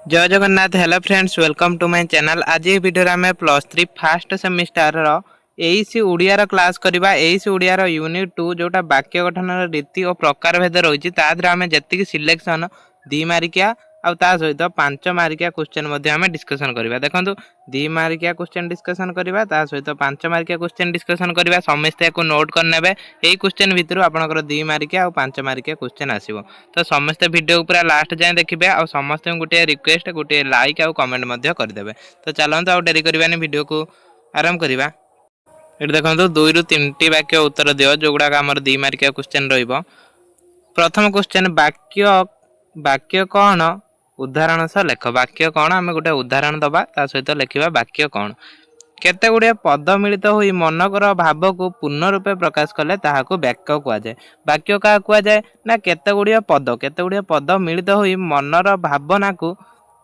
जय Jagannath. Hello friends, welcome to my channel. आज ये वीडियो में +3 first semester AEC Odia class करबा। एईसी ओडिया यूनिट 2 जोटा वाक्य गठन रीति और प्रकार भेद रही आम जी सिलेक्शन 2 मार्किया आ सहित 5 मार्किया क्वेश्चन डिस्कसन करबा। देखो 2 मार्किया क्वेश्चन डिस्कसन करबा सहित 5 मार्किया क्वेश्चन डिस्कसन करबा। समस्ते को नोट करने यही क्वेश्चन भितर आपंकर 2 मार्किया और 5 मार्किया क्वेश्चन आसीबो। तो समस्ते वीडियो पूरा लास्ट जाए देखिए और समस्त गोटे रिक्वेस्ट गोटे लाइक और कमेंट करदे। तो चलते आउ डेरी करवानी वीडियो को आरंभ करवा। ये देखो 2 ରୁ 3ଟି वाक्य उत्तर दियो जो गुड़ाक आम 2 मार्किया क्वेश्चन रहिबो। प्रथम क्वेश्चन वाक्य वाक्य कौन उदाहरण सह लेख। वाक्य कौन आम गोटे उदाहरण दबा सहित लिखा वाक्य कौन। केते गुड़िया पद मिलित होई मनकर भाव को पूर्ण रूपे प्रकाश कले ताहाको वाक्य कुआजाए। वाक्य क्या कुआजाए ना केते गुड़िया पद मिलित होई मनर भावना को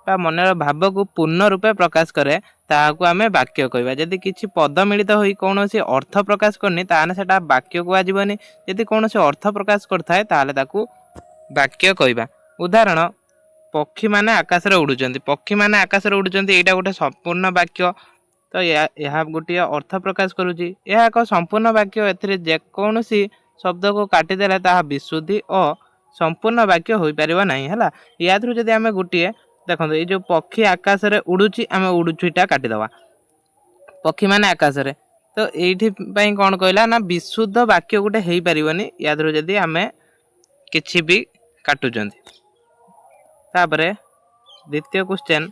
मनर भाव को पूर्ण रूपे प्रकाश करे ताहाको आमे वाक्य कहबा। यदि किछि पद मिलित होई कोनोसी अर्थ प्रकाश करनी ताहाने सेटा वाक्य कुआजिबनी। यदि कोनोसी अर्थ प्रकाश करथाय ताहाले ताकू वाक्य कहबा। उदाहरण पक्षी माने आकाश रे उडुचंती। पक्षी माने आकाश रे उडुचंती एटा गोटे संपूर्ण वाक्य। तो यह गोटे अर्थ प्रकाश करुच्ची। यह एक संपूर्ण वाक्य। एथिरे जेकोसी शब्द को काटिदेले ताहा विशुद्धि और संपूर्ण वाक्य हो पारिबा नहीं है। या जदि आम गोटे देखो ये जो पक्षी आकाश रे उडुची आम उडुचीटा काटिदेवा पक्षी माने आकाश रे। तो ये कौन कहला ना विशुद्ध वाक्य गोटे हो पारिबनी या जदि आम किछि भी काटुचंती। तापरे द्वितीय क्वेश्चन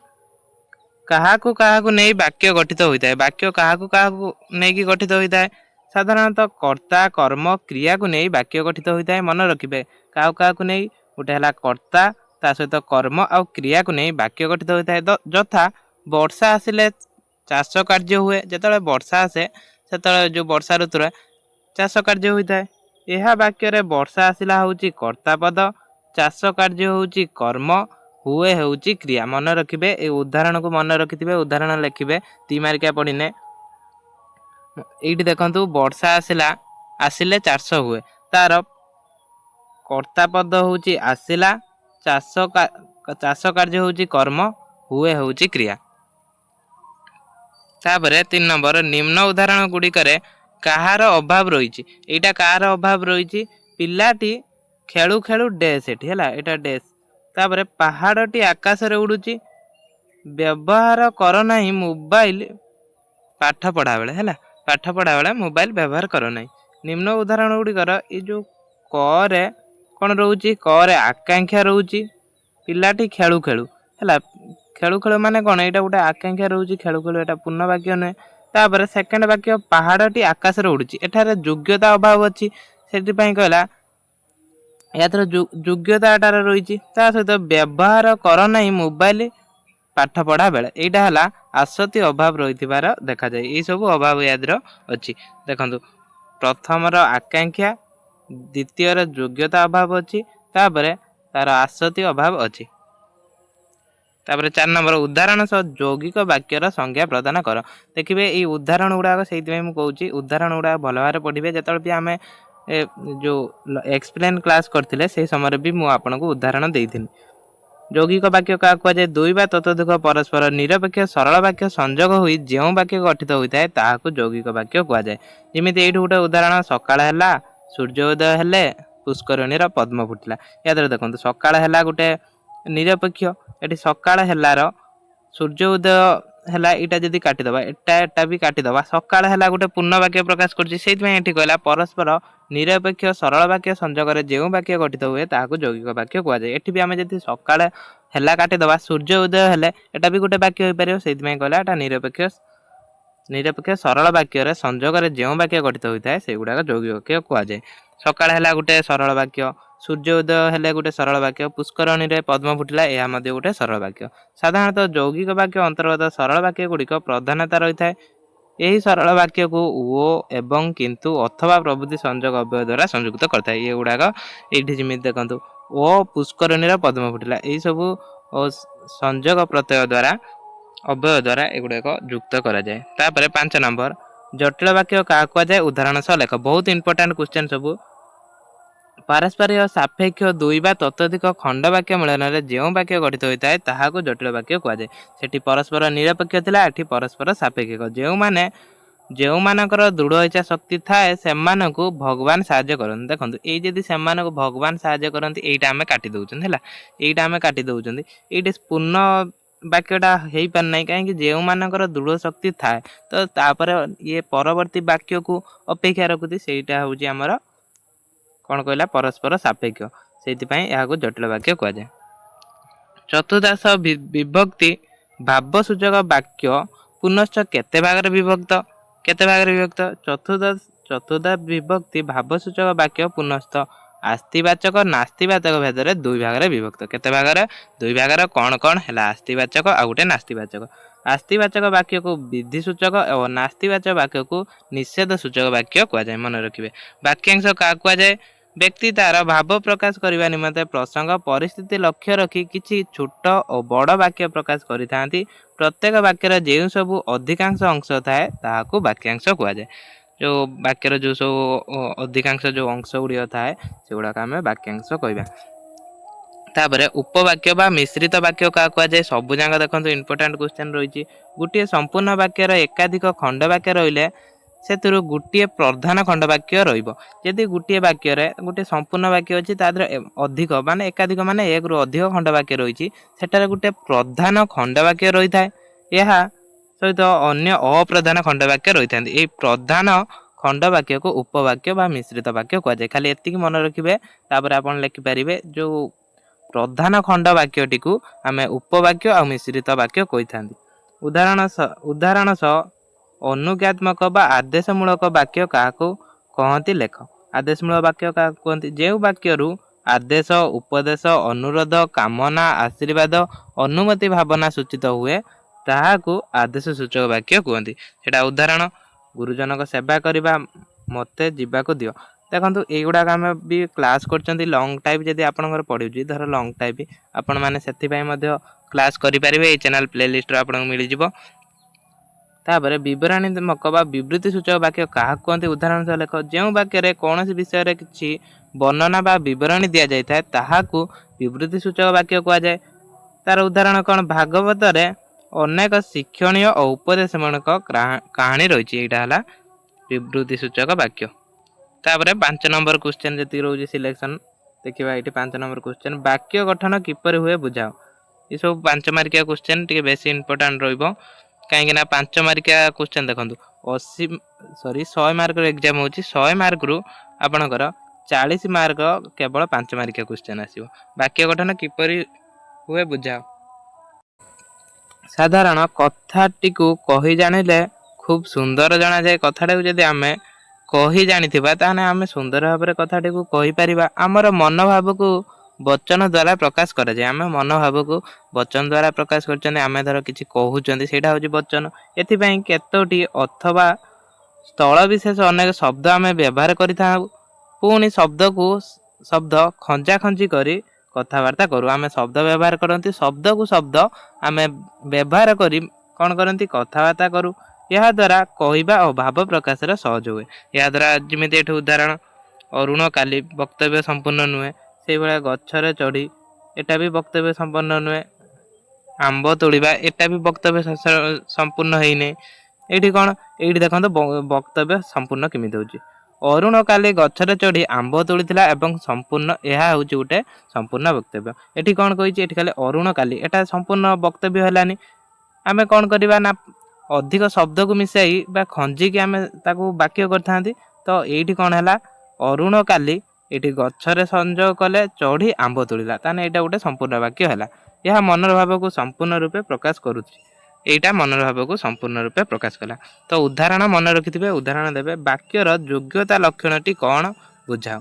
काहाकु काहाकु नहीं वाक्य गठित होता है। वाक्य काहाकु काहाकु नहीं गठित होता है। साधारणतः कर्ता कर्म क्रिया को नहीं वाक्य गठित होता है। मन रखिए काहाकु काहाकु नहीं गोटे है कर्ता ता सहित कर्म और क्रिया को नहीं वाक्य गठित होता है। यथा वर्षा आसिले चाष कार्य हुए। जिते वर्षा आसे से जो वर्षा ऋतु चाष कार्य होता है। यह वाक्य वर्षा आसला हूँ कर्ता पद, चाष कार्य हूँ कर्म, हुए होउची क्रिया। मन रखिबे ए उदाहरण को मन रखिथिबे। उदाहरण लिखिबे 3 मार्किया पढ़िने। एइठी देखंतु वर्षा आसिला आसिले चाष हुए तार कर्ता पद होउची आसिला, चाष कार्य होउची कर्म, हुए होउची क्रिया। तापरे 3 नंबर निम्न उदाहरण गुडी करे काहार अभाव रहिची। एटा काहार अभाव रहिची पिलाटी खेलु खेलु डेस एठी हैला एटा डेस। तापरे पहाड़टी आकाश रे उडुची व्यवहार कर नहीं मोबाइल पाठ पढ़ा बेले हैला। पाठ पढ़ा बेले मोबाइल व्यवहार कर नहीं। निम्न उदाहरण गुडी कर ए जो क रे कोन रहउची क रे आकांक्षा रहउची पिलाटी खेलु खेलु हैला। खेलु खेलु माने कोन एटा गोटे आकांक्षा रहउची खेलु खेलु एटा पूर्ण वाक्य नै। तापरे सेकंड वाक्य पहाड़टी आकाश रे उडुची एठारे योग्यता अभाव अछि सेति पई कहला यातर योग्यता रही सहित व्यवहार कर नहीं मोबाइल पाठ पढ़ा बेले यहाँ है आसक्ति अभाव रही देखा जाए। ये सब अभाव याद अच्छी देखो प्रथम आकांक्षा द्वितीय योग्यता अभाव अच्छी तार आसक्ति अभाव अच्छी। 4 नंबर उदाहरण सह यौगिक वाक्यर संज्ञा प्रदान कर। देखिए ये उदाहरण गुड़ाक से कहूँ उदाहरण गुड़ाक भल भाव पढ़े जो भी आम जो एक्सप्लेन क्लास करथिले से समय भी मु आपनको उदाहरण देइथिनि। यौगिक वाक्य क्या कहुए 2 बा ततोधिक परस्पर निरपेक्ष सरल वाक्य संजोग होई जेउ वाक्य गठित होता है ताहाकु यौगिक वाक्य कहुए। जेमिति एठी गोटे उदाहरण सकाळ हैला सूर्योदय हेले पुष्करणीर पद्म फुटिला। या देखो सकाळ हैला गोटे निरपेक्ष एठी सकाळ हैलार सूर्योदय हैला एटा जदी काटिदबा एटा भी काटिदबा सकाळ हैला गोटे पूर्ण वाक्य प्रकाश करछि। सेति में एठी कहला परस्पर निरपेक्ष सरल वाक्य संजोग रे जेउ वाक्य गठित हुए ताहाकु यौगिक वाक्य कुआ जाय। एठी भी आमे जदी सकाळ हैला काटिदबा सूर्य उदय हेले एटा भी गोटे वाक्य होई परियो। सेति में कहला एटा निरपेक्ष सरल वाक्य रे संजोग रे जेउ वाक्य गठित होइताय सेगुडा यौगिक वाक्य कुआ जाय। सकाळ हैला गोटे सरल वाक्य, सूर्य उदय हेले गोटे सरल वाक्य, पुष्करणी रे पद्म फुटिला यह मध्ये गोटे सरल वाक्य। साधारणतः यौगिक वाक्य अंतर्गत सरल वाक्य गुड़िक प्रधानता रही है। यही सरल वाक्य को ओ एवं किंतु अथवा प्रभृति संजोग अव्यय द्वारा संयुक्त करता है। ये गुड़ाक ये जमी देखो ओ पुष्करणी पद्म फुटिला यही सब संजोग प्रत्यय द्वारा अव्यय द्वारा एगुड़ाक युक्त करा जाए। तापर 5 नंबर जटिल वाक्य क्या कहुए उदाहरण सह लेख। बहुत इंपोर्टेंट क्वेश्चन सब ପାରସ୍ପରିକ ସାପେକ୍ଷ ଦୁଇ ବା ତତୋଧିକ ଖଣ୍ଡ ବାକ୍ୟ ମିଳନରେ ଯେଉଁ ବାକ୍ୟ ଗଠିତ ହୋଇଥାଏ ତାହାକୁ ଜଟିଳ ବାକ୍ୟ କୁହାଯାଏ। ସେଠି ପରସ୍ପର ନିରପେକ୍ଷ ଥିଲା, ଏଠି ପରସ୍ପର ସାପେକ୍ଷିକ। ଯେଉଁମାନଙ୍କର ଦୃଢ଼ ଇଚ୍ଛା ଶକ୍ତି ଥାଏ ସେମାନଙ୍କୁ ଭଗବାନ ସାହାଯ୍ୟ କରନ୍ତି। ଦେଖନ୍ତୁ ଏଇ ଯଦି ସେମାନଙ୍କୁ ଭଗବାନ ସାହାଯ୍ୟ କରନ୍ତି ଏଇଟା ଆମେ କାଟି ଦେଉଛନ୍ତି ହେଲା, ଏଇଟା ଆମେ କାଟି ଦେଉଛନ୍ତି। ଏଇଠି ପୂର୍ଣ୍ଣ ବାକ୍ୟଟା ହେଇପାରି ନାହିଁ, କାହିଁକି ଯେଉଁମାନଙ୍କର ଦୃଢ଼ ଶକ୍ତି ଥାଏ ତ ତାପରେ ଇଏ ପରବର୍ତ୍ତୀ ବାକ୍ୟକୁ ଅପେକ୍ଷା ରଖୁଛି, ସେଇଟା ହେଉଛି ଆମର କ'ଣ କହିଲା ପରସ୍ପର ସାପେକ୍ଷ, ସେଇଥିପାଇଁ ଏହାକୁ ଜଟିଳ ବାକ୍ୟ କୁହାଯାଏ। ଚତୁର୍ଦ୍ଦାଶ ବିଭକ୍ତି ଭାବସୂଚକ ବାକ୍ୟ ପୁନଶ୍ଚ କେତେ ଭାଗରେ ବିଭକ୍ତ? ଚତୁର୍ଦ୍ଦଶ ବିଭକ୍ତି ଭାବସୂଚକ ବାକ୍ୟ ପୁନଶ୍ଚ ଆସ୍ତିବାଚକ ନାସ୍ତିବାଚକ ଭେଦରେ ଦୁଇ ଭାଗରେ ବିଭକ୍ତ। କେତେ ଭାଗରେ? ଦୁଇ ଭାଗରେ। କ'ଣ କ'ଣ ହେଲା? ଆସ୍ତିବାଚକ ଆଉ ଗୋଟେ ନାସ୍ତିବାଚକ। ଆସ୍ତିବାଚକ ବାକ୍ୟକୁ ବିଧିସୂଚକ ଓ ନାସ୍ତିବାଚକ ବାକ୍ୟକୁ ନିଷେଧ ସୂଚକ ବାକ୍ୟ କୁହାଯାଏ। ମନେ ରଖିବେ। ବାକ୍ୟାଂଶ କାହାକୁ କୁହାଯାଏ? ବ୍ୟକ୍ତି ତାର ଭାବ ପ୍ରକାଶ କରିବା ନିମନ୍ତେ ପ୍ରସଙ୍ଗ ପରିସ୍ଥିତି ଲକ୍ଷ୍ୟ ରଖି କିଛି ଛୋଟ ଓ ବଡ଼ ବାକ୍ୟ ପ୍ରକାଶ କରିଥାନ୍ତି। ପ୍ରତ୍ୟେକ ବାକ୍ୟର ଯେଉଁ ସବୁ ଅଧିକାଂଶ ଅଂଶ ଥାଏ ତାହାକୁ ବାକ୍ୟାଂଶ କୁହାଯାଏ। ଯେଉଁ ବାକ୍ୟର ଯେଉଁ ସବୁ ଅଧିକାଂଶ ଯେଉଁ ଅଂଶ ଗୁଡ଼ିକ ଥାଏ ସେଗୁଡ଼ାକ ଆମେ ବାକ୍ୟାଂଶ କହିବା। ତାପରେ ଉପବାକ୍ୟ ବା ମିଶ୍ରିତ ବାକ୍ୟ କାହାକୁ କୁହାଯାଏ? ସବୁ ଯାକ ଦେଖନ୍ତୁ ଇମ୍ପୋର୍ଟାଣ୍ଟ କ୍ୱେଶ୍ଚନ୍ ରହିଛି। ଗୋଟିଏ ସମ୍ପୂର୍ଣ୍ଣ ବାକ୍ୟର ଏକାଧିକ ଖଣ୍ଡ ବାକ୍ୟ ରହିଲେ ସେଥିରୁ ଗୋଟିଏ ପ୍ରଧାନ ଖଣ୍ଡ ବାକ୍ୟ ରହିବ। ଯଦି ଗୋଟିଏ ବାକ୍ୟରେ ଗୋଟିଏ ସମ୍ପୂର୍ଣ୍ଣ ବାକ୍ୟ ଅଛି ତା ଦେହରେ ଅଧିକ ମାନେ ଏକାଧିକ ମାନେ ଏକରୁ ଅଧିକ ଖଣ୍ଡ ବାକ୍ୟ ରହିଛି, ସେଠାରେ ଗୋଟିଏ ପ୍ରଧାନ ଖଣ୍ଡ ବାକ୍ୟ ରହିଥାଏ। ଏହା ସହିତ ଅନ୍ୟ ଅପ୍ରଧାନ ଖଣ୍ଡ ବାକ୍ୟ ରହିଥାନ୍ତି। ଏହି ପ୍ରଧାନ ଖଣ୍ଡ ବାକ୍ୟକୁ ଉପବାକ୍ୟ ବା ମିଶ୍ରିତ ବାକ୍ୟ କୁହାଯାଏ। ଖାଲି ଏତିକି ମନେ ରଖିବେ, ତାପରେ ଆପଣ ଲେଖିପାରିବେ। ଯେଉଁ ପ୍ରଧାନ ଖଣ୍ଡ ବାକ୍ୟଟିକୁ ଆମେ ଉପବାକ୍ୟ ଆଉ ମିଶ୍ରିତ ବାକ୍ୟ କହିଥାନ୍ତି। ଉଦାହରଣ ସହ ଅନୁଜ୍ଞାତ୍ମକ ବା ଆଦେଶମୂଳକ ବାକ୍ୟ କାହାକୁ କହନ୍ତି ଲେଖ। ଆଦେଶମୂଳକ ବାକ୍ୟ କାହାକୁ କୁହନ୍ତି? ଯେଉଁ ବାକ୍ୟରୁ ଆଦେଶ, ଉପଦେଶ, ଅନୁରୋଧ, କାମନା, ଆଶୀର୍ବାଦ, ଅନୁମତି ଭାବନା ସୂଚିତ ହୁଏ ତାହାକୁ ଆଦେଶ ସୂଚକ ବାକ୍ୟ କୁହନ୍ତି। ସେଇଟା ଉଦାହରଣ, ଗୁରୁଜନଙ୍କ ସେବା କରିବା, ମୋତେ ଯିବାକୁ ଦିଅ। ଦେଖନ୍ତୁ ଏଇଗୁଡ଼ାକ ଆମେ ବି କ୍ଲାସ୍ କରୁଛନ୍ତି। ଲଙ୍ଗ୍ ଟାଇପ୍ ଯଦି ଆପଣଙ୍କର ପଢ଼ୁଛି, ଧର ଲଙ୍ଗ୍ ଟାଇପ୍, ଆପଣମାନେ ସେଥିପାଇଁ ମଧ୍ୟ କ୍ଲାସ୍ କରିପାରିବେ। ଏଇ ଚ୍ୟାନେଲ୍ ପ୍ଲେଲିଷ୍ଟରୁ ଆପଣଙ୍କୁ ମିଳିଯିବ। ତାପରେ ବିବରଣୀତ୍ମକ ବା ବିବୃତ୍ତି ସୂଚକ ବାକ୍ୟ କାହାକୁ କୁହନ୍ତି? ଉଦାହରଣ ସହ ଲେଖ। ଯେଉଁ ବାକ୍ୟରେ କୌଣସି ବିଷୟରେ କିଛି ବର୍ଣ୍ଣନା ବା ବିବରଣୀ ଦିଆଯାଇଥାଏ ତାହାକୁ ବିବୃତ୍ତି ସୂଚକ ବାକ୍ୟ କୁହାଯାଏ। ତାର ଉଦାହରଣ କ'ଣ? ଭାଗବତରେ ଅନେକ ଶିକ୍ଷଣୀୟ ଓ ଉପଦେଶମୂଳକ କାହାଣୀ ରହିଛି। ଏଇଟା ହେଲା ବିବୃତ୍ତି ସୂଚକ ବାକ୍ୟ। ତାପରେ 5 ନମ୍ବର କ୍ୱେଶ୍ଚନ୍ ଯେତିକି ରହୁଛି ସିଲେକ୍ସନ୍ ଦେଖିବା। ଏଇଠି 5 ନମ୍ବର କ୍ୱେଶ୍ଚନ୍, ବାକ୍ୟ ଗଠନ କିପରି ହୁଏ ବୁଝାଅ। ଏସବୁ 5 ମାର୍କିଆ କ୍ୱେଶ୍ଚନ୍ ଟିକେ ବେଶୀ ଇମ୍ପୋର୍ଟାଣ୍ଟ ରହିବ, କାହିଁକିନା 5 ମାର୍କିଆ କ୍ୱେଶ୍ଚନ୍ ଦେଖନ୍ତୁ 100 ମାର୍କର ଏକ୍ଜାମ୍ ହେଉଛି। 100 ମାର୍କରୁ ଆପଣଙ୍କର 40 ମାର୍କ କେବଳ 5 ମାର୍କିଆ କ୍ୱେଶ୍ଚନ୍ ଆସିବ। ବାକ୍ୟ ଗଠନ କିପରି ହୁଏ ବୁଝାଅ। ସାଧାରଣ କଥାଟିକୁ କହି ଜାଣିଲେ ଖୁବ୍ ସୁନ୍ଦର ଜଣାଯାଏ। କଥାଟାକୁ ଯଦି ଆମେ କହି ଜାଣିଥିବା ତାହେଲେ ଆମେ ସୁନ୍ଦର ଭାବରେ କଥାଟିକୁ କହିପାରିବା। ଆମର ମନୋଭାବକୁ ବଚନ ଦ୍ୱାରା ପ୍ରକାଶ କରାଯାଏ। ଆମେ ମନୋଭାବକୁ ବଚନ ଦ୍ୱାରା ପ୍ରକାଶ କରୁଛନ୍ତି। ଆମେ ଧର କିଛି କହୁଛନ୍ତି, ସେଇଟା ହେଉଛି ବଚନ। ଏଥିପାଇଁ କେତୋଟି ଅଥବା ସ୍ଥଳ ବିଶେଷ ଅନେକ ଶବ୍ଦ ଆମେ ବ୍ୟବହାର କରିଥାଉ। ପୁଣି ଶବ୍ଦ ଖଞ୍ଜା ଖଞ୍ଜି କରି କଥାବାର୍ତ୍ତା କରୁ। ଆମେ ଶବ୍ଦ ବ୍ୟବହାର କରନ୍ତି, ଶବ୍ଦକୁ ଶବ୍ଦ ଆମେ ବ୍ୟବହାର କରି କ'ଣ କରନ୍ତି? କଥାବାର୍ତ୍ତା କରୁ। ଏହାଦ୍ୱାରା କହିବା ଓ ଭାବ ପ୍ରକାଶରେ ସହଜ ହୁଏ। ଏହାଦ୍ୱାରା ଯେମିତି ଏଠି ଉଦାହରଣ, ଅରୁଣ କାଲି ବକ୍ତବ୍ୟ ସମ୍ପୂର୍ଣ୍ଣ ନୁହେଁ। ସେଇଭଳିଆ ଗଛରେ ଚଢ଼ି, ଏଟା ବି ବକ୍ତବ୍ୟ ସମ୍ପୂର୍ଣ୍ଣ ନୁହେଁ। ଆମ୍ବ ତୋଳିବା, ଏଟା ବି ବକ୍ତବ୍ୟ ସମ୍ପୂର୍ଣ୍ଣ ହେଇନି। ଏଇଠି କ'ଣ? ଏଇଠି ଦେଖନ୍ତୁ ବକ୍ତବ୍ୟ ସମ୍ପୂର୍ଣ୍ଣ କେମିତି ହେଉଛି। ଅରୁଣ କାଲି ଗଛରେ ଚଢ଼ି ଆମ୍ବ ତୋଳିଥିଲା ଏବଂ ସମ୍ପୂର୍ଣ୍ଣ, ଏହା ହେଉଛି ଗୋଟେ ସମ୍ପୂର୍ଣ୍ଣ ବକ୍ତବ୍ୟ। ଏଠି କ'ଣ କହିଛି? ଏଠି ଖାଲି ଅରୁଣ କାଲି, ଏଟା ସମ୍ପୂର୍ଣ୍ଣ ବକ୍ତବ୍ୟ ହେଲାନି। ଆମେ କ'ଣ କରିବା ନା ଅଧିକ ଶବ୍ଦକୁ ମିଶାଇ ବା ଖଞ୍ଜିକି ଆମେ ତାକୁ ବାକ୍ୟ କରିଥାନ୍ତି। ତ ଏଇଠି କ'ଣ ହେଲା? ଅରୁଣ କାଲି ଏଠି ଗଛରେ ସଂଯୋଗ କଲେ ଚଢ଼ି ଆମ୍ବ ତୋଳିଲା, ତାହେଲେ ଏଇଟା ଗୋଟେ ସମ୍ପୂର୍ଣ୍ଣ ବାକ୍ୟ ହେଲା। ଏହା ମନର ଭାବକୁ ସମ୍ପୂର୍ଣ୍ଣ ରୂପେ ପ୍ରକାଶ କରୁଛି। ଏଇଟା ମନର ଭାବକୁ ସମ୍ପୂର୍ଣ୍ଣ ରୂପେ ପ୍ରକାଶ କଲା। ତ ଉଦାହରଣ ମନେ ରଖିଥିବେ। ଉଦାହରଣ ଦେବେ। ବାକ୍ୟର ଯୋଗ୍ୟତା ଲକ୍ଷଣଟି କ'ଣ ବୁଝାଅ।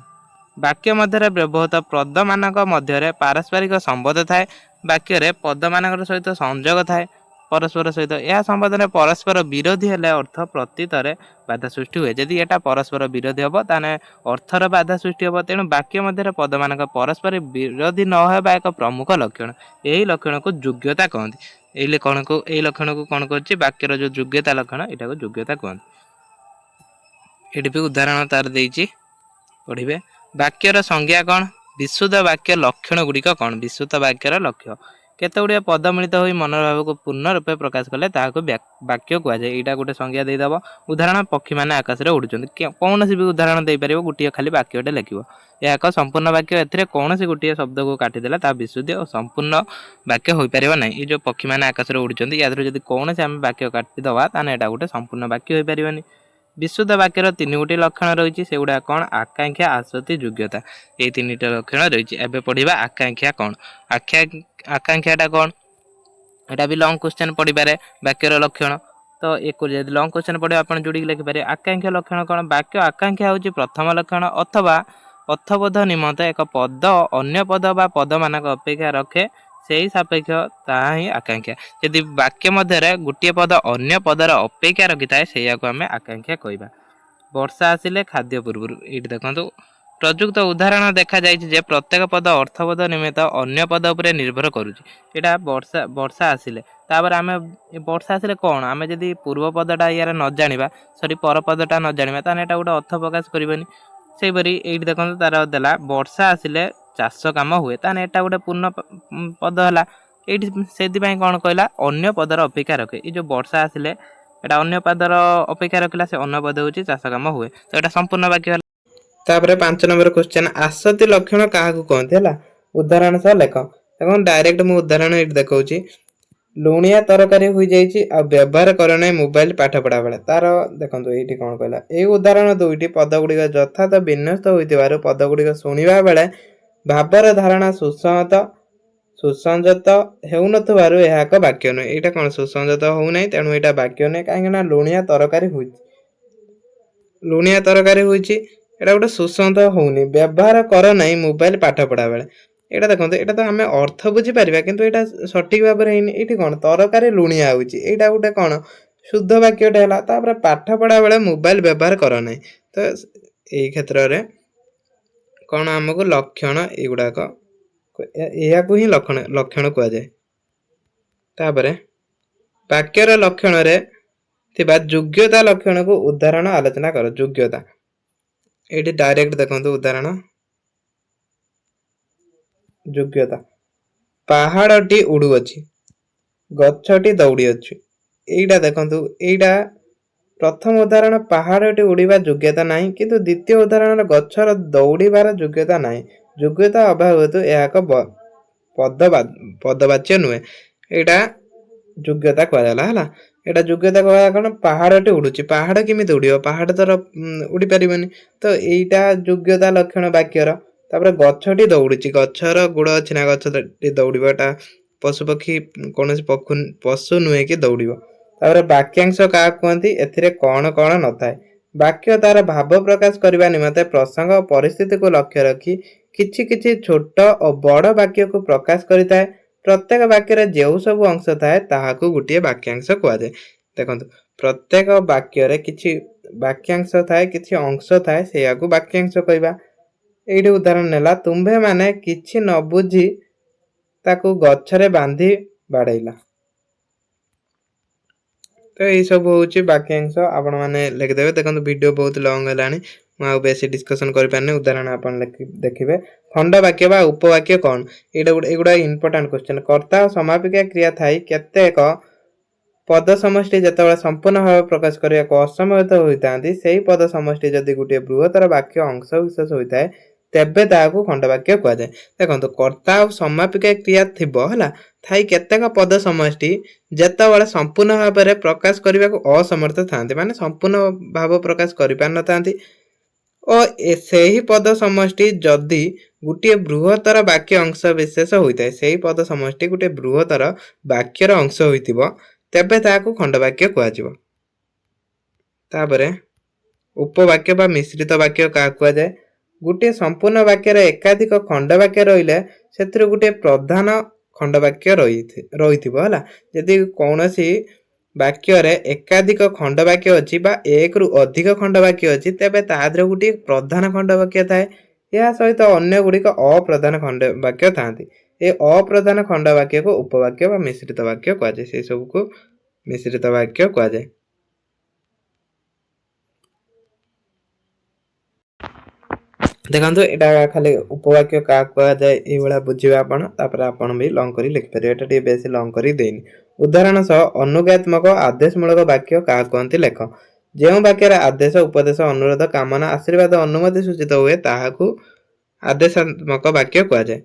ବାକ୍ୟ ମଧ୍ୟରେ ବ୍ୟବହୃତ ପଦମାନଙ୍କ ମଧ୍ୟରେ ପାରସ୍ପରିକ ସମ୍ବନ୍ଧ ଥାଏ। ବାକ୍ୟରେ ପଦମାନଙ୍କର ସହିତ ସଂଯୋଗ ଥାଏ ପରସ୍ପର ସହିତ। ଏହା ସମ୍ବନ୍ଧରେ ପରସ୍ପର ବିରୋଧୀ ହେଲେ ଅର୍ଥ ପ୍ରତୀତରେ ବାଧା ସୃଷ୍ଟି ହୁଏ। ଯଦି ଏଟା ପରସ୍ପର ବିରୋଧୀ ହେବ ତାହେଲେ ଅର୍ଥର ବାଧା ସୃଷ୍ଟି ହେବ। ତେଣୁ ବାକ୍ୟ ମଧ୍ୟରେ ପଦମାନଙ୍କ ପରସ୍ପର ବିରୋଧୀ ନ ହେବା ଏକ ପ୍ରମୁଖ ଲକ୍ଷଣ। ଏହି ଲକ୍ଷଣକୁ ଯୋଗ୍ୟତା କହନ୍ତି। ଏହି ଲକ୍ଷଣକୁ କ'ଣ କରୁଛି? ବାକ୍ୟର ଯେଉଁ ଯୋଗ୍ୟତା ଲକ୍ଷଣ, ଏଟାକୁ ଯୋଗ୍ୟତା କୁହନ୍ତି। ଏଠି ବି ଉଦାହରଣ ତାର ଦେଇଛି, ପଢ଼ିବେ। ବାକ୍ୟର ସଂଜ୍ଞା କ'ଣ? ବିଶୁଦ୍ଧ ବାକ୍ୟ ଲକ୍ଷଣ ଗୁଡ଼ିକ କ'ଣ? ବିଶୁଦ୍ଧ ବାକ୍ୟର ଲକ୍ଷ୍ୟ କେତେଗୁଡ଼ିଏ ପଦ ମିଳିତ ହୋଇ ମନର ଭାବକୁ ପୂର୍ଣ୍ଣ ରୂପେ ପ୍ରକାଶ କଲେ ତାହାକୁ ବାକ୍ୟ କୁହାଯାଏ। ଏଇଟା ଗୋଟେ ସଂଜ୍ଞା ଦେଇଦେବ। ଉଦାହରଣ, ପକ୍ଷୀମାନେ ଆକାଶରେ ଉଡ଼ୁଛନ୍ତି। କୌଣସି ବି ଉଦାହରଣ ଦେଇପାରିବ, ଗୋଟିଏ ଖାଲି ବାକ୍ୟଟେ ଲେଖିବ। ଏହା ଏକ ସମ୍ପୂର୍ଣ୍ଣ ବାକ୍ୟ। ଏଥିରେ କୌଣସି ଗୋଟିଏ ଶବ୍ଦକୁ କାଟିଦେଲେ ତାହା ବିଶୁଦ୍ଧ ଓ ସମ୍ପୂର୍ଣ୍ଣ ବାକ୍ୟ ହୋଇପାରିବ ନାହିଁ। ଏ ଯେଉଁ ପକ୍ଷୀମାନେ ଆକାଶରେ ଉଡ଼ୁଛନ୍ତି, ୟା ଦେହରୁ ଯଦି କୌଣସି ଆମେ ବାକ୍ୟ କାଟିଦେବା ତାହେଲେ ଏଇଟା ଗୋଟେ ସମ୍ପୂର୍ଣ୍ଣ ବାକ୍ୟ ହୋଇପାରିବନି। ବିଶୁଦ୍ଧ ବାକ୍ୟର 3ଟି ଲକ୍ଷଣ ରହିଛି। ସେଗୁଡ଼ା କ'ଣ? ଆକାଂକ୍ଷା, ଆସକ୍ତି, ଯୋଗ୍ୟତା। ଏଇ 3ଟି ଲକ୍ଷଣ ରହିଛି। ଏବେ ପଢ଼ିବା ଆକାଂକ୍ଷା କ'ଣ? ଆକାଂକ୍ଷାଟା କ'ଣ? ଏଇଟା ବି ଲଙ୍ଗ କ୍ୱେଶ୍ଚନ୍ ପଡ଼ିପାରେ ବାକ୍ୟର ଲକ୍ଷଣ। ତ ଏକୁ ଯଦି ଲଙ୍ଗ କ୍ୱେଶ୍ଚନ୍ ପଡ଼ିବ ଆପଣ ଯୋଡ଼ିକି ଲେଖିପାରିବେ। ଆକାଂକ୍ଷା ଲକ୍ଷଣ କ'ଣ? ବାକ୍ୟ ଆକାଂକ୍ଷା ହେଉଛି ପ୍ରଥମ ଲକ୍ଷଣ ଅଥବା ଅର୍ଥବୋଧ ନିମନ୍ତେ ଏକ ପଦ ଅନ୍ୟ ପଦ ବା ପଦମାନଙ୍କ ଅପେକ୍ଷା ରଖେ ସେହି ସାପେକ୍ଷ, ତାହା ହିଁ ଆକାଂକ୍ଷା। ଯଦି ବାକ୍ୟ ମଧ୍ୟରେ ଗୋଟିଏ ପଦ ଅନ୍ୟ ପଦର ଅପେକ୍ଷା ରଖିଥାଏ ସେଇଆକୁ ଆମେ ଆକାଂକ୍ଷା କହିବା। ବର୍ଷା ଆସିଲେ ଖାଦ୍ୟ ପୂର୍ବରୁ, ଏଇଠି ଦେଖନ୍ତୁ ପ୍ରଯୁକ୍ତ ଉଦାହରଣ ଦେଖାଯାଇଛି ଯେ ପ୍ରତ୍ୟେକ ପଦ ଅର୍ଥବୋଧ ନିମିତ୍ତ ଅନ୍ୟ ପଦ ଉପରେ ନିର୍ଭର କରୁଛି। ଏଇଟା ବର୍ଷା ଆସିଲେ, ତାପରେ ଆମେ ବର୍ଷା ଆସିଲେ କ'ଣ? ଆମେ ଯଦି ପୂର୍ବ ପଦଟା ୟାର ନ ଜାଣିବା, ପର ପଦଟା ନ ଜାଣିବା, ତାହେଲେ ଏଇଟା ଗୋଟେ ଅର୍ଥ ପ୍ରକାଶ କରିବନି। ସେହିପରି ଏଇଠି ଦେଖନ୍ତୁ ତାର ଦେଲା ବର୍ଷା ଆସିଲେ ଚାଷ କାମ ହୁଏ, ତାହେଲେ ଏଇଟା ଗୋଟେ ପୂର୍ଣ୍ଣ ପଦ ହେଲା। ଏଇଠି ସେଥିପାଇଁ କ'ଣ କହିଲା? ଅନ୍ୟ ପଦର ଅପେକ୍ଷା ରଖେ। ଏଇ ଯେଉଁ ବର୍ଷା ଆସିଲେ ଏଇଟା ଅନ୍ୟ ପଦର ଅପେକ୍ଷା ରଖିଲା, ସେ ଅନ୍ୟ ପଦ ହେଉଛି ଚାଷ କାମ ହୁଏ। ତ ଏଇଟା ସମ୍ପୂର୍ଣ୍ଣ ବାକ୍ୟ ହେଲା। ତାପରେ 5 ନମ୍ବର କ୍ୱେଶ୍ଚନ, ଆସକ୍ତି ଲକ୍ଷଣ କାହାକୁ କହନ୍ତି? ହେଲା, ଉଦାହରଣ ସହ ଲେଖ। ଦେଖନ୍ତୁ ଡାଇରେକ୍ଟ ମୁଁ ଉଦାହରଣ ଏଇଠି ଦେଖାଉଛି। ଲୁଣିଆ ତରକାରୀ ହୋଇଯାଇଛି ଆଉ ବ୍ୟବହାର କର ନାହିଁ ମୋବାଇଲ ପାଠ ପଢ଼ା ବେଳେ। ତାର ଦେଖନ୍ତୁ ଏଇଠି କ'ଣ କହିଲା? ଏଇ ଉଦାହରଣ 2ଟି ପଦ ଗୁଡ଼ିକ ଯଥାର୍ଥ ବିନ୍ୟସ୍ତ ହୋଇଥିବାରୁ ପଦ ଗୁଡ଼ିକ ଶୁଣିବା ବେଳେ ଭାବର ଧାରଣା ସୁସଂଯତ ହେଉନଥିବାରୁ ଏହା ଏକ ବାକ୍ୟ ନୁହେଁ। ଏଇଟା କ'ଣ? ସୁସଂଯତ ହେଉନାହିଁ, ତେଣୁ ଏଇଟା ବାକ୍ୟ ନୁହେଁ। କାହିଁକିନା ଲୁଣିଆ ତରକାରୀ ହୋଇଛି, ଏଇଟା ଗୋଟେ ସୁସଂଯତ ହେଉନି। ବ୍ୟବହାର କର ନାହିଁ ମୋବାଇଲ ପାଠ ପଢ଼ା ବେଳେ, ଏଇଟା ଦେଖନ୍ତୁ, ଏଇଟା ତ ଆମେ ଅର୍ଥ ବୁଝିପାରିବା, କିନ୍ତୁ ଏଇଟା ସଠିକ ଭାବରେ ହେଇନି। ଏଇଠି କ'ଣ? ତରକାରୀ ଲୁଣିଆ ହେଉଛି, ଏଇଟା ଗୋଟେ କ'ଣ? ଶୁଦ୍ଧ ବାକ୍ୟଟେ ହେଲା। ତାପରେ ପାଠ ପଢ଼ା ବେଳେ ମୋବାଇଲ ବ୍ୟବହାର କର ନାହିଁ, ତ ଏଇ କ୍ଷେତ୍ରରେ କ'ଣ ଆମକୁ ଲକ୍ଷଣ ଏଗୁଡ଼ାକ, ଏହାକୁ ହିଁ ଲକ୍ଷଣ କୁହାଯାଏ। ତାପରେ ବାକ୍ୟର ଲକ୍ଷଣରେ ଥିବା ଯୋଗ୍ୟତା ଲକ୍ଷଣକୁ ଉଦାହରଣ ଆଲୋଚନା କର। ଯୋଗ୍ୟତା ଏଇଠି ଡାଇରେକ୍ଟ ଦେଖନ୍ତୁ ଉଦାହରଣ। ଯୋଗ୍ୟତା, ପାହାଡ଼ଟି ଉଡ଼ୁଅଛି, ଗଛଟି ଦୌଡ଼ିଅଛି। ଏଇଟା ଦେଖନ୍ତୁ, ଏଇଟା ପ୍ରଥମ ଉଦାହରଣ ପାହାଡ଼ଟି ଉଡ଼ିବା ଯୋଗ୍ୟତା ନାହିଁ, କିନ୍ତୁ ଦ୍ୱିତୀୟ ଉଦାହରଣର ଗଛର ଦୌଡ଼ିବାର ଯୋଗ୍ୟତା ନାହିଁ। ଯୋଗ୍ୟତା ଅଭାବ ହେତୁ ଏହା ଏକ ପଦବାଚ୍ୟ ନୁହେଁ। ଏଇଟା ଯୋଗ୍ୟତା କୁହାଗଲା। ହେଲା, ଏଇଟା ଯୋଗ୍ୟତା କୁହାଗଲା କ'ଣ? ପାହାଡ଼ଟି ଉଡ଼ୁଛି, ପାହାଡ଼ କେମିତି ଉଡ଼ିବ? ପାହାଡ଼ ତ ଉଡ଼ି ପାରିବନି। ତ ଏଇଟା ଯୋଗ୍ୟତା ଲକ୍ଷଣ ବାକ୍ୟର। ତାପରେ ଗଛଟି ଦୌଡ଼ୁଛି, ଗଛର ଗୋଡ଼ ଅଛି ନା ଗଛଟି ଦୌଡ଼ିବ? ଏଟା ପଶୁପକ୍ଷୀ କୌଣସି ପଶୁ ନୁହେଁ କି ଦୌଡ଼ିବ। ତାପରେ ବାକ୍ୟାଂଶ କାହାକୁ କୁହନ୍ତି? ଏଥିରେ କ'ଣ କ'ଣ ନଥାଏ। ବାକ୍ୟ ତାର ଭାବ ପ୍ରକାଶ କରିବା ନିମନ୍ତେ ପ୍ରସଙ୍ଗ ଓ ପରିସ୍ଥିତିକୁ ଲକ୍ଷ୍ୟ ରଖି କିଛି କିଛି ଛୋଟ ଓ ବଡ଼ ବାକ୍ୟକୁ ପ୍ରକାଶ କରିଥାଏ। ପ୍ରତ୍ୟେକ ବାକ୍ୟରେ ଯେଉଁ ସବୁ ଅଂଶ ଥାଏ ତାହାକୁ ଗୋଟିଏ ବାକ୍ୟାଂଶ କୁହାଯାଏ। ଦେଖନ୍ତୁ, ପ୍ରତ୍ୟେକ ବାକ୍ୟରେ କିଛି ବାକ୍ୟାଂଶ ଥାଏ, କିଛି ଅଂଶ ଥାଏ, ସେଇଆକୁ ବାକ୍ୟାଂଶ କହିବା। ଏଇଠି ଉଦାହରଣ ନେଲା, ତୁମ୍ଭେମାନେ କିଛି ନ ବୁଝି ତାକୁ ଗଛରେ ବାନ୍ଧି ବାଡ଼େଇଲା। ତ ଏଇସବୁ ହେଉଛି ବାକ୍ୟାଂଶ, ଆପଣମାନେ ଲେଖିଦେବେ। ଦେଖନ୍ତୁ ଭିଡ଼ିଓ ବହୁତ ଲଙ୍ଗ ହେଲାଣି, ମୁଁ ଆଉ ବେଶୀ ଡିସ୍କସନ୍ କରିପାରିନି। ଉଦାହରଣ ଆପଣ ଦେଖିବେ। ଖଣ୍ଡ ବାକ୍ୟ ବା ଉପବାକ୍ୟ କ'ଣ? ଏଗୁଡ଼ା ଇମ୍ପୋର୍ଟାଣ୍ଟ କ୍ୱେଶ୍ଚନ୍। କର୍ତ୍ତା ଓ ସମାପିକା କ୍ରିୟା ଥାଇ କେତେକ ପଦ ସମଷ୍ଟି ଯେତେବେଳେ ସମ୍ପୂର୍ଣ୍ଣ ଭାବେ ପ୍ରକାଶ କରିବାକୁ ଅସମର୍ଥ ହୋଇଥାନ୍ତି, ସେହି ପଦ ସମଷ୍ଟି ଯଦି ଗୋଟିଏ ବୃହତ୍ତର ବାକ୍ୟ ଅଂଶ ବିଶେଷ ହୋଇଥାଏ, ତେବେ ତାହାକୁ ଖଣ୍ଡବାକ୍ୟ କୁହାଯାଏ। ଦେଖନ୍ତୁ, କର୍ତ୍ତା ଓ ସମାପିକା କ୍ରିୟା ଥିବ, ହେଲା, ଥାଇ କେତେକ ପଦ ସମଷ୍ଟି ଯେତେବେଳେ ସମ୍ପୂର୍ଣ୍ଣ ଭାବରେ ପ୍ରକାଶ କରିବାକୁ ଅସମର୍ଥ ଥାନ୍ତି, ମାନେ ସମ୍ପୂର୍ଣ୍ଣ ଭାବ ପ୍ରକାଶ କରିପାରିନଥାନ୍ତି, ଓ ସେହି ପଦ ସମଷ୍ଟି ଯଦି ଗୋଟିଏ ବୃହତ୍ତର ବାକ୍ୟ ଅଂଶ ବିଶେଷ ହୋଇଥାଏ, ସେହି ପଦ ସମଷ୍ଟି ଗୋଟିଏ ବୃହତ୍ତର ବାକ୍ୟର ଅଂଶ ହୋଇଥିବ, ତେବେ ତାହାକୁ ଖଣ୍ଡବାକ୍ୟ କୁହାଯିବ। ତାପରେ ଉପବାକ୍ୟ ବା ମିଶ୍ରିତ ବାକ୍ୟ କାହାକୁ କୁହାଯାଏ? ଗୋଟିଏ ସମ୍ପୂର୍ଣ୍ଣ ବାକ୍ୟରେ ଏକାଧିକ ଖଣ୍ଡବାକ୍ୟ ରହିଲେ ସେଥିରୁ ଗୋଟିଏ ପ୍ରଧାନ ଖଣ୍ଡବାକ୍ୟ ରହିଥିବ। ହେଲା, ଯଦି କୌଣସି ବାକ୍ୟରେ ଏକାଧିକ ଖଣ୍ଡବାକ୍ୟ ଅଛି ବା ଏକରୁ ଅଧିକ ଖଣ୍ଡବାକ୍ୟ ଅଛି, ତେବେ ତା ଦେହରେ ଗୋଟିଏ ପ୍ରଧାନ ଖଣ୍ଡବାକ୍ୟ ଥାଏ। ଏହା ସହିତ ଅନ୍ୟ ଗୁଡ଼ିକ ଅପ୍ରଧାନ ଖଣ୍ଡବାକ୍ୟ ଥାନ୍ତି। ଏ ଅପ୍ରଧାନ ଖଣ୍ଡବାକ୍ୟକୁ ଉପବାକ୍ୟ ବା ମିଶ୍ରିତ ବାକ୍ୟ କୁହାଯାଏ। ସେ ସବୁକୁ ମିଶ୍ରିତ ବାକ୍ୟ କୁହାଯାଏ। देखो यहाँ खाली उपवाक्य क्या कहुए ये बुझे आपण भी लंग कर लिखिपारे ये बेस लंग कर देनी उदाहरण सह अनुज्ञात्मक आदेशमूलक वाक्य क्या कहते लेख जो वाक्य आदेश उपदेश अनुरोध कामना आशीर्वाद अनुमति सूचित हुए ताकू आदेशात्मक वाक्य कहुए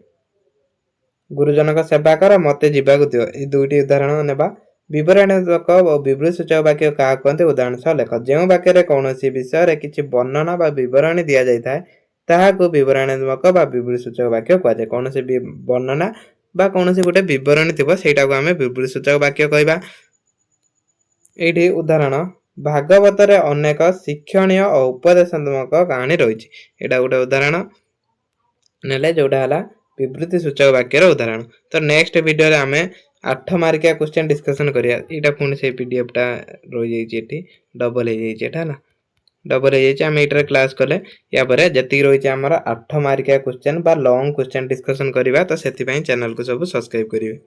गुरुजन सेवा कर मत जावाक दियो ये दुईटी उदाहरण नेबा विवरणात्मक और विवृत सूचक वाक्य क्या कहते उदाहरण सह लेख जो वाक्य कौन विषय किसी वर्णना विवरणी दि जाए ताहाको विवरणात्मक बा विवृत सूचक वाक्य कहुए कौन वर्णना बा कौन गोटे विवरणी थी से विवृत सूचक वाक्य कहवा ये उदाहरण भागवत अनेक शिक्षणीय और उपदेशात्मक कहानी रही है गोटे उदाहरण नेले जोटा है विवृत्ति सूचक वाक्यर उदाहरण तो नेक्स्ट वीडियो रे आमे 8 मार्किया क्वेश्चन डिस्कशन करिया एटा पुणी से पीडीएफ टा रही जाइए डबल हो जाइए डबल हो जाइए आम ये क्लास कले या जी रही है 8 मार्किया क्वेश्चन बा लॉन्ग क्वेश्चन डिस्कशन करवा तो से चैनल को सब सब्सक्राइब करेंगे।